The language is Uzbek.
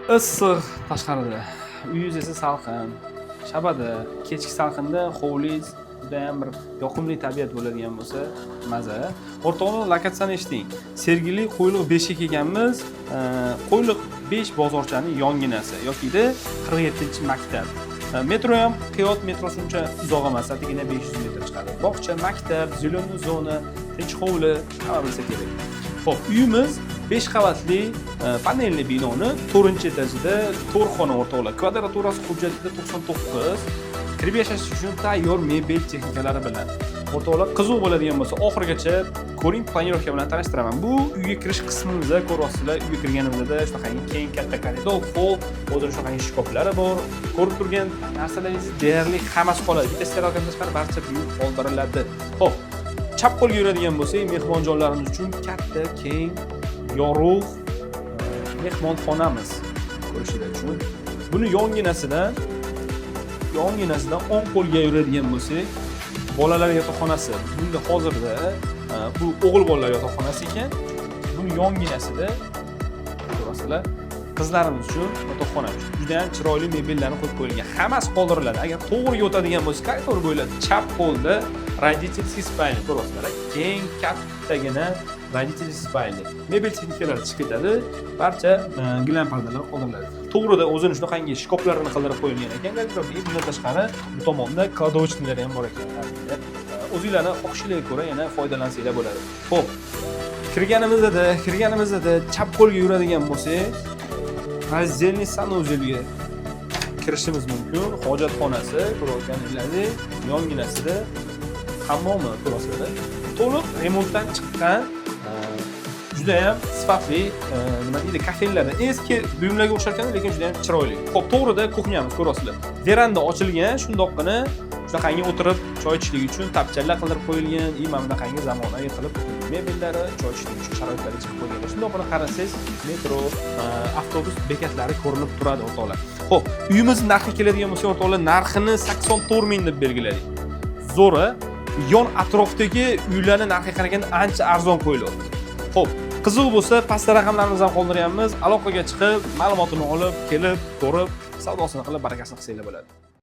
Issiq tashqarida, uyingiz esa salqin, shabada, kechki salqinda hovlingiz juda ham bir yoqimli tabiat bo'ladigan bo'lsa, maza. O'rtoqlar, lokatsiyani eshiting. Sergeli Qo'yliq 5 ga kelganmiz. Qo'yliq 5 bozorchaning yonginasi yoki-da 47-maktab. Metro ham Qiyot metrosi uncha uzoq emas, atagina 500 metr chiqadi. Bog'cha, maktab, zeleniy zona, tinch hovli, hamma bilsa kerak. Xo'p, uyimiz 5 qavatli panelli binoni 4-etajida 4 xona o'rtoqlar. Kvadraturasi hujjatida 99. Kirib yashash uchun tayyor mebel texnikalari bilan. O'rtoqlar, qiziq bo'ladigan bo'lsa, oxirigacha ko'ring, planirovka bilan tanishtiraman. Bu uyga kirish qismimizda ko'ryapsizlar. Uyga kirganimizda shunaqangi keng katta koridor, hol, o'zini shunaqangi shkaflari bor. Ko'rib turgan narsalaringiz deyarli hammasi qoladi. Bitta stereokan tashqari barcha buyuk qoldiriladi. Xo'p, chap qo'lga yuradigan bo'lsak, mehmonjonlarimiz uchun katta, keng, yorug' mehmonxonamiz ko'rishingiz uchun. Buni yonginasidan 10 qo'lga yuradigan bo'lsak, bolalar yotoqxonasi. Bunda hozirda bu o'g'il bolalar yotoqxonasi ekan. Buni yonginasida ko'rasizlar, qizlarimiz uchun yotoqxona. Juda ham chiroyli mebellarni qo'yib qo'yilgan. Hammasi qoldiriladi. Agar to'g'riga o'tadigan bo'lsa, koridor bo'ylab chap qo'lda родительский спальня ko'rasizlar. Keng, kattagina родительский спальня. Mebel texnikalari chiqib ketadi. Barcha gilam pardalar qoldiriladi. To'g'rida o'zini shunaqangi shkoflarini qildirib qo'yilgan ekan. Bundan tashqari bu tomonda kladovочныйлari ham bor ekan. O'zingizlarning xohishingizga ko'ra yana foydalansanglar bo'ladi. Xo'p, kirganimizda chap qo'lga yuradigan bo'lsak, razdельный sanuzelga kirishimiz mumkin. Hojatxonasi, ko'rayotganingizdek, yonginasida hammomi ko'rasizlar. To'liq remontdan chiqqan juda ham sifatli, nima deydi, kafellardan eski buyumlarga o'xshar ekan, lekin juda ham chiroyli. Xo'p, to'g'rida kuxnyamiz ko'rasizlar. Veranda ochilgan, shundoqqina shunaqangi o'tirib choy ichishlik uchun tapchalar qildirib qo'yilgan, mana bunaqangi zamonaviy qilib mebellari, choy ichishlik uchun sharoitlari chiqib qo'yilgan. Shundoqqina qarasangiz, metro, avtobus bekatlari ko'rinib turadi o'rtoqlar. Xo'p, uyimizning narxiga keladigan bo'lsak, o'rtoqlar, narxini 84 ming deb belgiladik. Zo'ra, yon atrofdagi uylarning narxiga qaraganda ancha arzon qo'yilyapti. Xo'p, qiziq bo'lsa, pastda raqamlarimizni ham qoldiryapmiz. Aloqaga chiqib, ma'lumotini olib, kelib, ko'rib, savdosini qilib, barakasini qilsanglar bo'ladi.